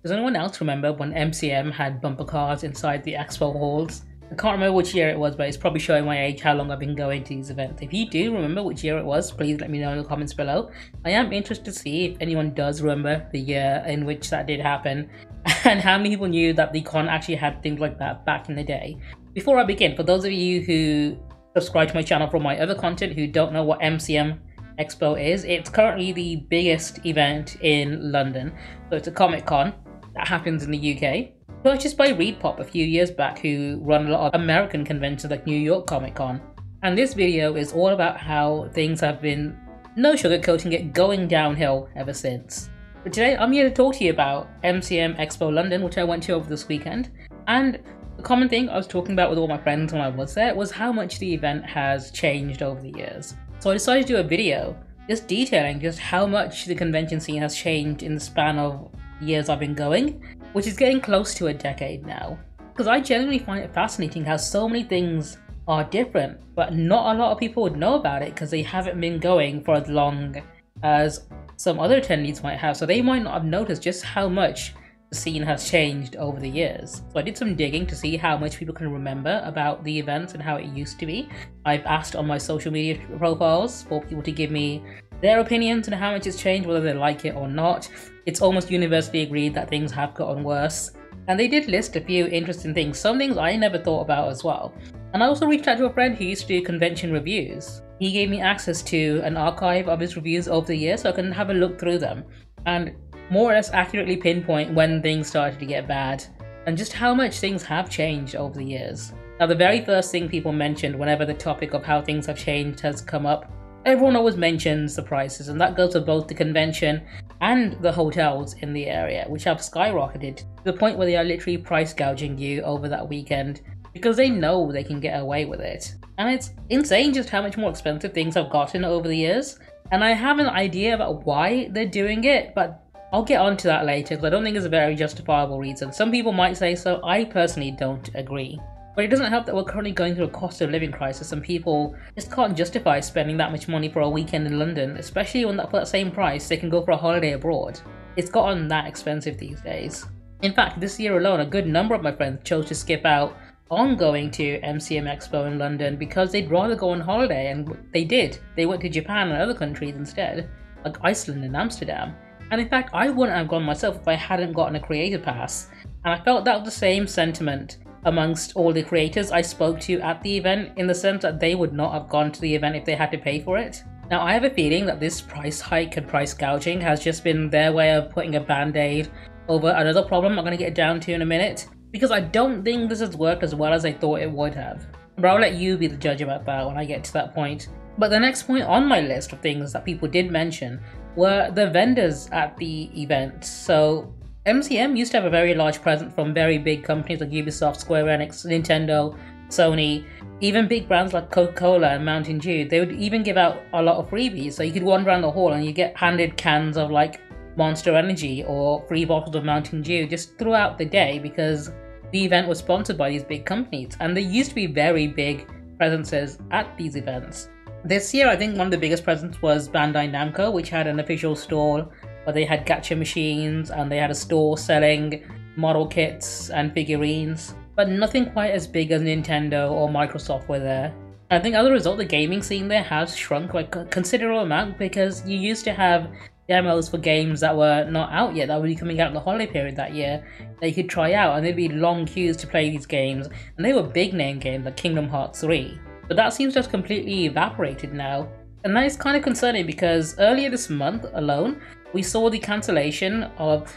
Does anyone else remember when MCM had bumper cars inside the expo halls? I can't remember which year it was, but it's probably showing my age how long I've been going to these events. If you do remember which year it was, please let me know in the comments below. I am interested to see if anyone does remember the year in which that did happen and how many people knew that the con actually had things like that back in the day. Before I begin, for those of you who subscribe to my channel for my other content who don't know what MCM Expo is, it's currently the biggest event in London. So it's a Comic Con that happens in the UK, purchased by Reedpop a few years back, who run a lot of American conventions like New York Comic Con. And this video is all about how things have been, no sugarcoating it, going downhill ever since. But today I'm here to talk to you about MCM Expo London, which I went to over this weekend. And the common thing I was talking about with all my friends when I was there was how much the event has changed over the years. So I decided to do a video just detailing just how much the convention scene has changed in the span of years I've been going, which is getting close to a decade now. Because I genuinely find it fascinating how so many things are different, but not a lot of people would know about it because they haven't been going for as long as some other attendees might have, so they might not have noticed just how much the scene has changed over the years. So I did some digging to see how much people can remember about the events and how it used to be. I've asked on my social media profiles for people to give me their opinions on how much it's changed, whether they like it or not. It's almost universally agreed that things have gotten worse. And they did list a few interesting things, some things I never thought about as well. And I also reached out to a friend who used to do convention reviews. He gave me access to an archive of his reviews over the years so I can have a look through them and more or less accurately pinpoint when things started to get bad and just how much things have changed over the years. Now, the very first thing people mentioned whenever the topic of how things have changed has come up, everyone always mentions the prices, and that goes for both the convention and the hotels in the area, which have skyrocketed to the point where they are literally price gouging you over that weekend because they know they can get away with it. And it's insane just how much more expensive things have gotten over the years. And I have an idea about why they're doing it, but I'll get onto that later because I don't think it's a very justifiable reason. Some people might say so, I personally don't agree. But it doesn't help that we're currently going through a cost of living crisis and people just can't justify spending that much money for a weekend in London, especially when for that same price they can go for a holiday abroad. It's gotten that expensive these days. In fact, this year alone, a good number of my friends chose to skip out on going to MCM Expo in London because they'd rather go on holiday, and they did. They went to Japan and other countries instead, like Iceland and Amsterdam. And in fact, I wouldn't have gone myself if I hadn't gotten a creator pass. And I felt that was the same sentiment amongst all the creators I spoke to at the event, in the sense that they would not have gone to the event if they had to pay for it. Now, I have a feeling that this price hike and price gouging has just been their way of putting a band-aid over another problem I'm going to get down to in a minute, because I don't think this has worked as well as I thought it would have. But I'll let you be the judge about that when I get to that point. But the next point on my list of things that people did mention were the vendors at the event. So MCM used to have a very large presence from very big companies like Ubisoft, Square Enix, Nintendo, Sony, even big brands like Coca-Cola and Mountain Dew. They would even give out a lot of freebies, so you could wander around the hall and you get handed cans of like Monster Energy or free bottles of Mountain Dew just throughout the day because the event was sponsored by these big companies, and there used to be very big presences at these events. This year, I think one of the biggest presents was Bandai Namco, which had an official stall where they had gacha machines and they had a store selling model kits and figurines, but nothing quite as big as Nintendo or Microsoft were there. I think as a result, the gaming scene there has shrunk by a considerable amount because you used to have demos for games that were not out yet, that would be coming out in the holiday period that year, that you could try out, and there'd be long queues to play these games, and they were big name games like Kingdom Hearts 3. But that seems to have completely evaporated now, and that is kind of concerning because earlier this month alone, we saw the cancellation of,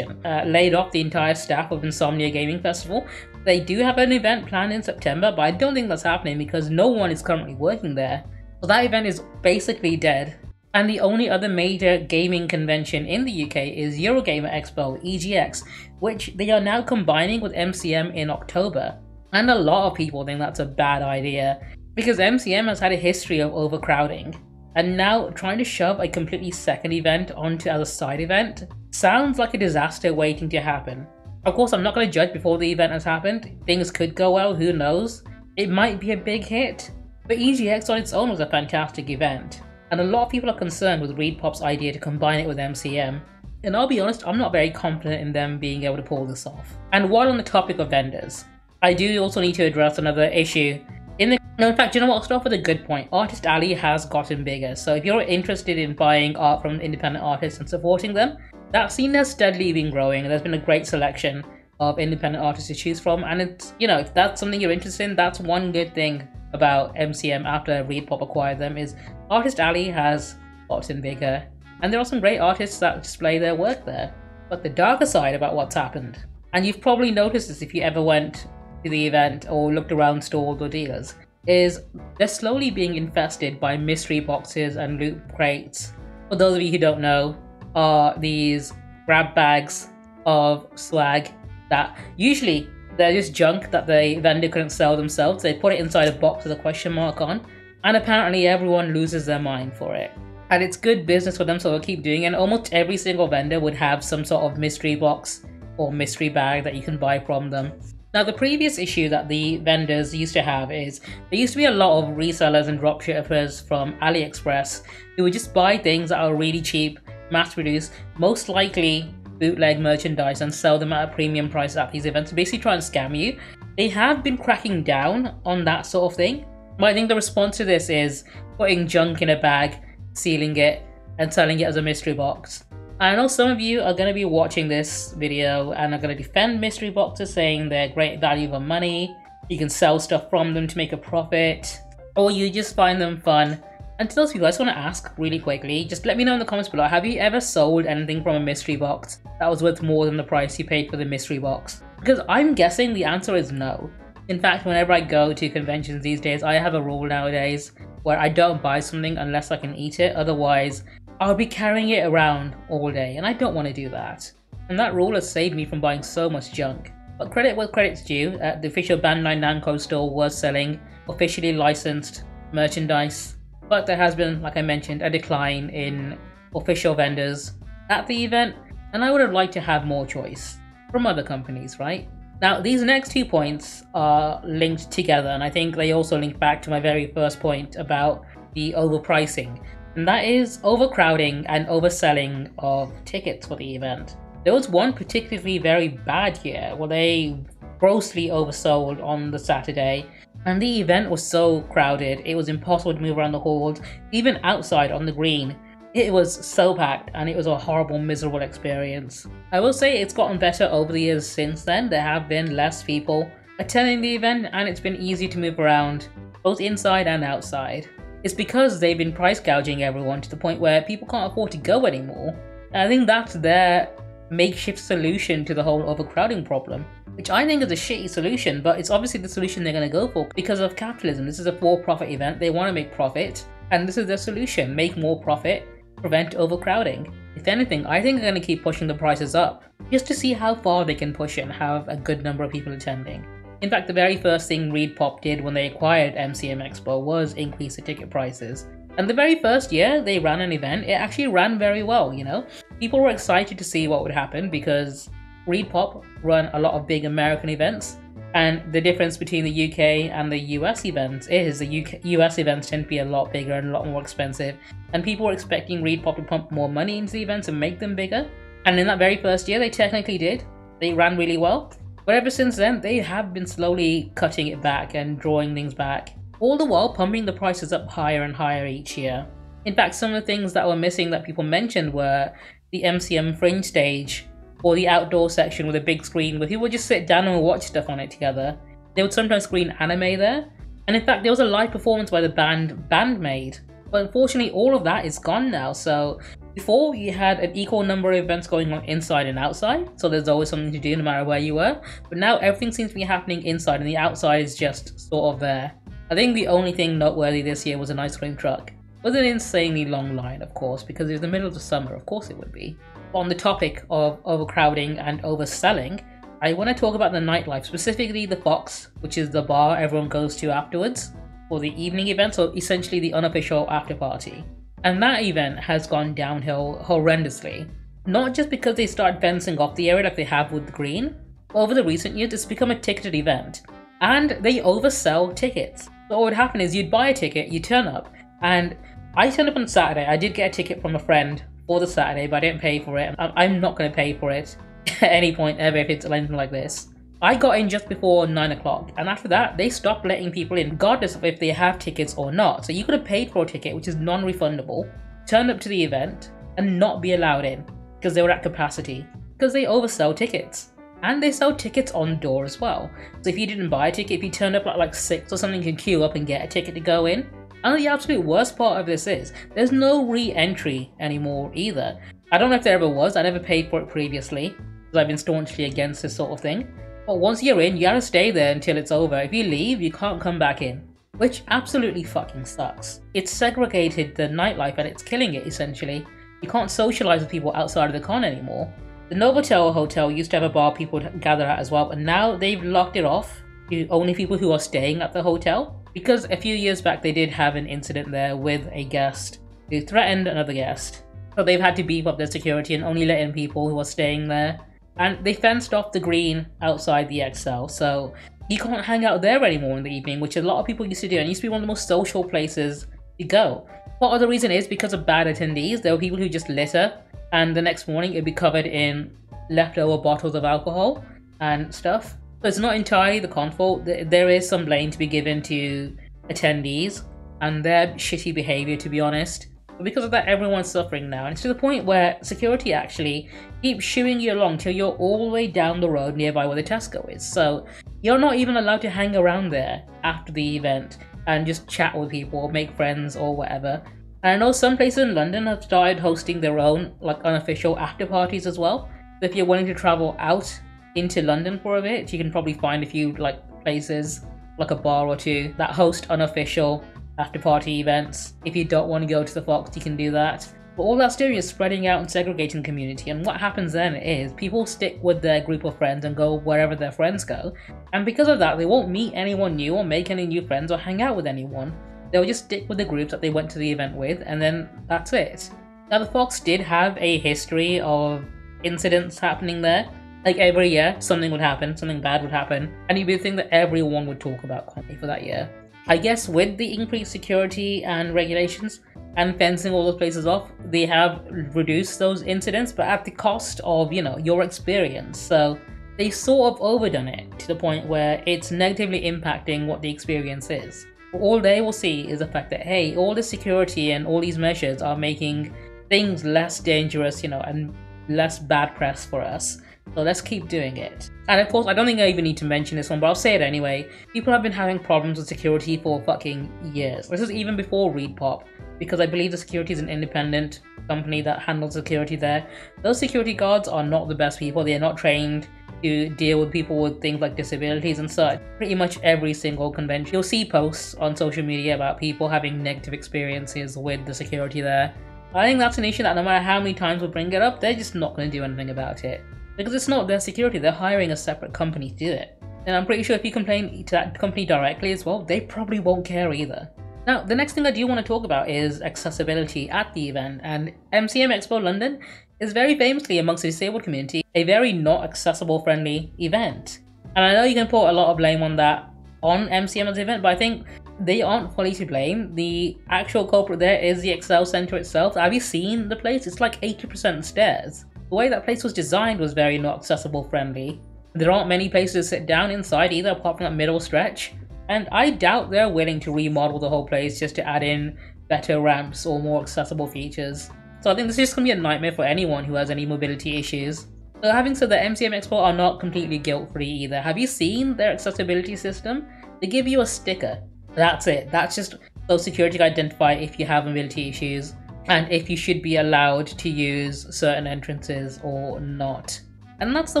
laid off the entire staff of Insomnia Gaming Festival. They do have an event planned in September, but I don't think that's happening because no one is currently working there. So that event is basically dead. And the only other major gaming convention in the UK is Eurogamer Expo, EGX, which they are now combining with MCM in October. And a lot of people think that's a bad idea, because MCM has had a history of overcrowding. And now trying to shove a completely second event onto as a side event sounds like a disaster waiting to happen. Of course, I'm not going to judge before the event has happened. Things could go well, who knows? It might be a big hit. But EGX on its own was a fantastic event. And a lot of people are concerned with Reedpop's idea to combine it with MCM. and I'll be honest, I'm not very confident in them being able to pull this off. And while on the topic of vendors, I do also need to address another issue. In fact, you know what, I'll start with a good point. Artist Alley has gotten bigger, so if you're interested in buying art from independent artists and supporting them, that scene has steadily been growing, and there's been a great selection of independent artists to choose from. And it's, you know, if that's something you're interested in, that's one good thing about MCM after Reedpop acquired them, is Artist Alley has gotten bigger, and there are some great artists that display their work there. But the darker side about what's happened, and you've probably noticed this if you ever went to the event or looked around stalls or dealers, is they're slowly being infested by mystery boxes and loot crates. For those of you who don't know, are these grab bags of swag that usually they're just junk that the vendor couldn't sell themselves. They put it inside a box with a question mark on, and apparently everyone loses their mind for it. And it's good business for them, so they'll keep doing it. And almost every single vendor would have some sort of mystery box or mystery bag that you can buy from them. Now, the previous issue that the vendors used to have is there used to be a lot of resellers and dropshippers from AliExpress who would just buy things that are really cheap, mass-produced, most likely bootleg merchandise, and sell them at a premium price at these events, basically try and scam you. They have been cracking down on that sort of thing, but I think the response to this is putting junk in a bag, sealing it, and selling it as a mystery box. I know some of you are going to be watching this video and are going to defend mystery boxes, saying they're great value for money, you can sell stuff from them to make a profit, or you just find them fun. And to those people, I just want to ask really quickly, just let me know in the comments below, have you ever sold anything from a mystery box that was worth more than the price you paid for the mystery box? Because I'm guessing the answer is no. In fact, whenever I go to conventions these days, I have a rule nowadays where I don't buy something unless I can eat it, otherwise I'll be carrying it around all day, and I don't want to do that. And that rule has saved me from buying so much junk. But credit where credit's due, the official Bandai Namco store was selling officially licensed merchandise, but there has been, like I mentioned, a decline in official vendors at the event, and I would have liked to have more choice from other companies, right? Now, these next 2 points are linked together, and I think they also link back to my very first point about the overpricing, and that is overcrowding and overselling of tickets for the event. There was one particularly very bad year where they grossly oversold on the Saturday, and the event was so crowded it was impossible to move around the halls, even outside on the green. It was so packed, and it was a horrible, miserable experience. I will say it's gotten better over the years since then. There have been less people attending the event, and it's been easy to move around, both inside and outside. It's because they've been price gouging everyone to the point where people can't afford to go anymore. And I think that's their makeshift solution to the whole overcrowding problem, which I think is a shitty solution, but it's obviously the solution they're going to go for because of capitalism. This is a for-profit event, they want to make profit, and this is their solution: make more profit, prevent overcrowding. If anything, I think they're going to keep pushing the prices up, just to see how far they can push it and have a good number of people attending. In fact, the very first thing Reedpop did when they acquired MCM Expo was increase the ticket prices. And the very first year they ran an event, it actually ran very well, you know? People were excited to see what would happen because Reedpop run a lot of big American events, and the difference between the UK and the US events is the US events tend to be a lot bigger and a lot more expensive, and people were expecting Reedpop to pump more money into the events and make them bigger. And in that very first year they technically did. They ran really well. But ever since then, they have been slowly cutting it back and drawing things back, all the while pumping the prices up higher and higher each year. In fact, some of the things that were missing that people mentioned were the MCM Fringe stage, or the outdoor section with a big screen where people would just sit down and watch stuff on it together. They would sometimes screen anime there, and in fact there was a live performance by the band Bandmade. But unfortunately all of that is gone now, so before you had an equal number of events going on inside and outside, so there's always something to do no matter where you were, but now everything seems to be happening inside and the outside is just sort of there. I think the only thing noteworthy this year was an ice cream truck. It was an insanely long line, of course, because it was the middle of the summer, of course it would be. On the topic of overcrowding and overselling, I want to talk about the nightlife, specifically the Fox, which is the bar everyone goes to afterwards for the evening event, so essentially the unofficial after party. And that event has gone downhill horrendously. Not just because they started fencing off the area like they have with the green, but over the recent years it's become a ticketed event. And they oversell tickets. So what would happen is you'd buy a ticket, you turn up, and I turned up on Saturday. I did get a ticket from a friend for the Saturday, but I didn't pay for it. I'm not going to pay for it at any point ever if it's anything like this. I got in just before 9 o'clock, and after that, they stopped letting people in, regardless of if they have tickets or not. So you could have paid for a ticket, which is non-refundable, turn up to the event, and not be allowed in, because they were at capacity, because they oversell tickets. And they sell tickets on door as well. So if you didn't buy a ticket, if you turned up at like 6 or something, you can queue up and get a ticket to go in. And the absolute worst part of this is, there's no re-entry anymore either. I don't know if there ever was, I never paid for it previously, because I've been staunchly against this sort of thing. But once you're in, you gotta stay there until it's over. If you leave, you can't come back in. Which absolutely fucking sucks. It's segregated the nightlife and it's killing it essentially. You can't socialize with people outside of the con anymore. The Novotel Hotel used to have a bar people would gather at as well, and now they've locked it off to only people who are staying at the hotel. Because a few years back they did have an incident there with a guest who threatened another guest. So they've had to beef up their security and only let in people who are staying there. And they fenced off the green outside the XL, so you can't hang out there anymore in the evening, which a lot of people used to do, and it used to be one of the most social places to go. Part of the reason is because of bad attendees. There were people who just litter, and the next morning it'd be covered in leftover bottles of alcohol and stuff. So it's not entirely the con fault. There is some blame to be given to attendees and their shitty behavior, to be honest. But because of that, everyone's suffering now, and it's to the point where security actually keeps shooing you along till you're all the way down the road nearby where the Tesco is. So you're not even allowed to hang around there after the event and just chat with people or make friends or whatever. And I know some places in London have started hosting their own like unofficial after parties as well. So if you're willing to travel out into London for a bit, you can probably find a few like places, like a bar or two, that host unofficial after party events. If you don't want to go to the Fox, you can do that. But all that's doing is spreading out and segregating the community, and what happens then is people stick with their group of friends and go wherever their friends go, and because of that they won't meet anyone new or make any new friends or hang out with anyone. They'll just stick with the groups that they went to the event with, and then that's it. Now the Fox did have a history of incidents happening there. Like every year something would happen, something bad would happen, and you'd be the thing that everyone would talk about constantly for that year. I guess with the increased security and regulations and fencing all those places off, they have reduced those incidents, but at the cost of, your experience. So they sort of overdone it to the point where it's negatively impacting what the experience is. All they will see is the fact that, hey, all the security and all these measures are making things less dangerous, and less bad press for us. So let's keep doing it. And of course, I don't think I even need to mention this one, but I'll say it anyway. People have been having problems with security for fucking years. This is even before Reedpop, because I believe the security is an independent company that handles security there. Those security guards are not the best people. They are not trained to deal with people with things like disabilities and such. Pretty much every single convention, you'll see posts on social media about people having negative experiences with the security there. I think that's an issue that no matter how many times we bring it up, they're just not going to do anything about it. Because it's not their security, they're hiring a separate company to do it. And I'm pretty sure if you complain to that company directly as well, they probably won't care either. Now, the next thing I do want to talk about is accessibility at the event, and MCM Expo London is very famously amongst the disabled community a very not accessible friendly event. And I know you can put a lot of blame on that on MCM as an event, but I think they aren't fully to blame. The actual culprit there is the Excel Centre itself. Have you seen the place? It's like 80% stairs. The way that place was designed was very not accessible friendly. There aren't many places to sit down inside either, apart from that middle stretch. And I doubt they're willing to remodel the whole place just to add in better ramps or more accessible features. So I think this is just going to be a nightmare for anyone who has any mobility issues. So having said that, MCM Expo are not completely guilt-free either. Have you seen their accessibility system? They give you a sticker. That's it. That's just so security can identify if you have mobility issues and if you should be allowed to use certain entrances or not. And that's the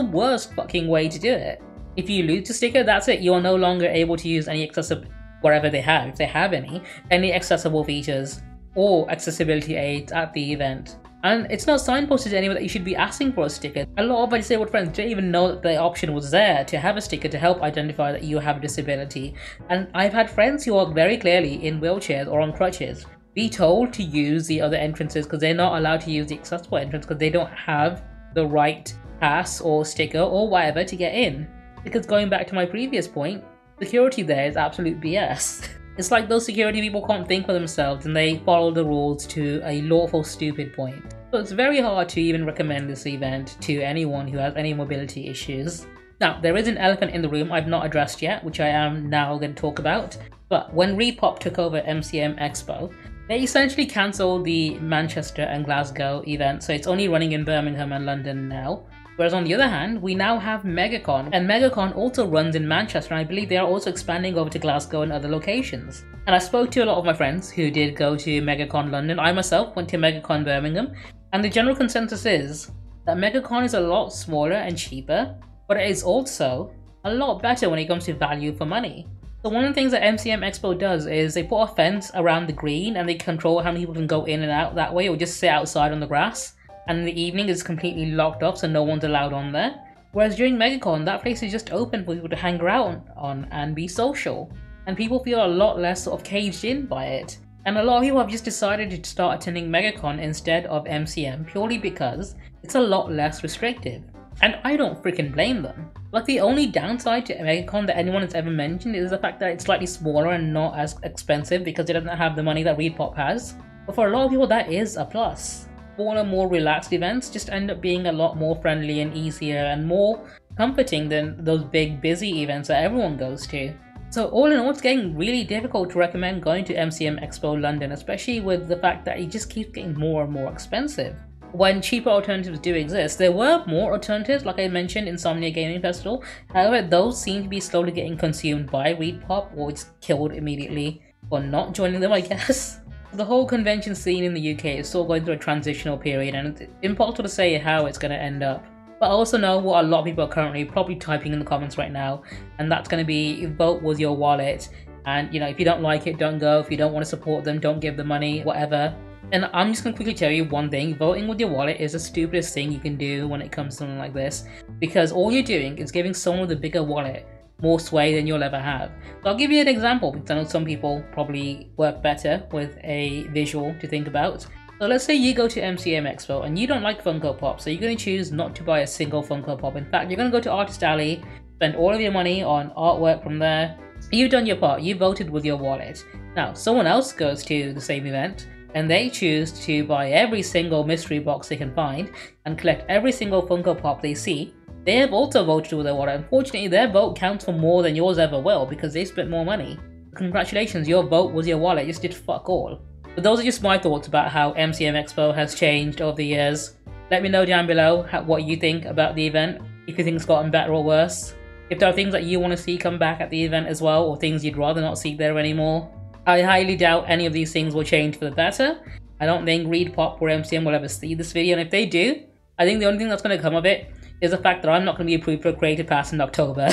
worst fucking way to do it. If you lose the sticker, that's it. You are no longer able to use any accessible, whatever they have, if they have any accessible features or accessibility aids at the event. And it's not signposted to anyone that you should be asking for a sticker. A lot of my disabled friends didn't even know that the option was there to have a sticker to help identify that you have a disability. And I've had friends who are very clearly in wheelchairs or on crutches be told to use the other entrances because they're not allowed to use the accessible entrance because they don't have the right pass or sticker or whatever to get in. Because going back to my previous point, security there is absolute BS. It's like those security people can't think for themselves and they follow the rules to a lawful stupid point. So it's very hard to even recommend this event to anyone who has any mobility issues. Now, there is an elephant in the room I've not addressed yet, which I am now going to talk about. But when Reedpop took over MCM Expo, they essentially cancelled the Manchester and Glasgow event, so it's only running in Birmingham and London now. Whereas on the other hand, we now have MegaCon, and MegaCon also runs in Manchester, and I believe they are also expanding over to Glasgow and other locations. And I spoke to a lot of my friends who did go to MegaCon London. I myself went to MegaCon Birmingham, and the general consensus is that MegaCon is a lot smaller and cheaper, but it is also a lot better when it comes to value for money. So one of the things that MCM Expo does is they put a fence around the green and they control how many people can go in and out that way, or just sit outside on the grass. And in the evening it's completely locked off, so no one's allowed on there. Whereas during MegaCon, that place is just open for people to hang around on and be social. And people feel a lot less sort of caged in by it. And a lot of people have just decided to start attending MegaCon instead of MCM purely because it's a lot less restrictive. And I don't freaking blame them. Like, the only downside to MegaCon that anyone has ever mentioned is the fact that it's slightly smaller and not as expensive because it doesn't have the money that Reedpop has. But for a lot of people, that is a plus. Smaller, more relaxed events just end up being a lot more friendly and easier and more comforting than those big busy events that everyone goes to. So all in all, it's getting really difficult to recommend going to MCM Expo London, especially with the fact that it just keeps getting more and more expensive. When cheaper alternatives do exist, there were more alternatives, like I mentioned, Insomnia Gaming Festival. However, those seem to be slowly getting consumed by Reedpop, or it's killed immediately for not joining them, I guess. The whole convention scene in the UK is still going through a transitional period, and it's impossible to say how it's going to end up. But I also know what a lot of people are currently probably typing in the comments right now, and that's going to be vote with your wallet. And, you know, if you don't like it, don't go. If you don't want to support them, don't give the money, whatever. And I'm just going to quickly tell you one thing: voting with your wallet is the stupidest thing you can do when it comes to something like this, because all you're doing is giving someone with a bigger wallet more sway than you'll ever have. So I'll give you an example, because I know some people probably work better with a visual to think about. So let's say you go to MCM Expo and you don't like Funko Pop, so you're going to choose not to buy a single Funko Pop. In fact, you're going to go to Artist Alley, spend all of your money on artwork from there. You've done your part, you voted with your wallet. Now, someone else goes to the same event, and they choose to buy every single mystery box they can find and collect every single Funko Pop they see. They have also voted with their wallet. Unfortunately, their vote counts for more than yours ever will because they spent more money. Congratulations, your vote was your wallet, just did fuck all. But those are just my thoughts about how MCM Expo has changed over the years. Let me know down below what you think about the event, if you think it's gotten better or worse. If there are things that you want to see come back at the event as well, or things you'd rather not see there anymore. I highly doubt any of these things will change for the better. I don't think Reedpop or MCM will ever see this video, and if they do, I think the only thing that's going to come of it is the fact that I'm not going to be approved for a creative pass in October.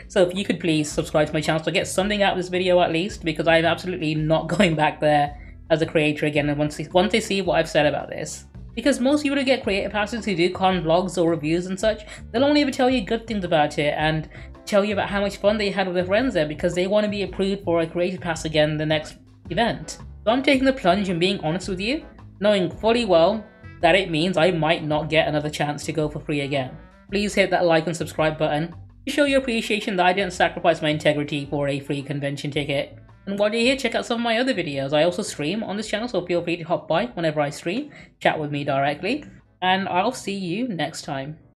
So if you could please subscribe to my channel so I get something out of this video at least, because I'm absolutely not going back there as a creator again and once they see what I've said about this. Because most people who get creative passes who do con vlogs or reviews and such, they'll only ever tell you good things about it and tell you about how much fun they had with their friends there because they want to be approved for a creative pass again the next event. So I'm taking the plunge and being honest with you, knowing fully well that it means I might not get another chance to go for free again. Please hit that like and subscribe button to show your appreciation that I didn't sacrifice my integrity for a free convention ticket. And while you're here, check out some of my other videos. I also stream on this channel, so feel free to hop by whenever I stream, chat with me directly, and I'll see you next time.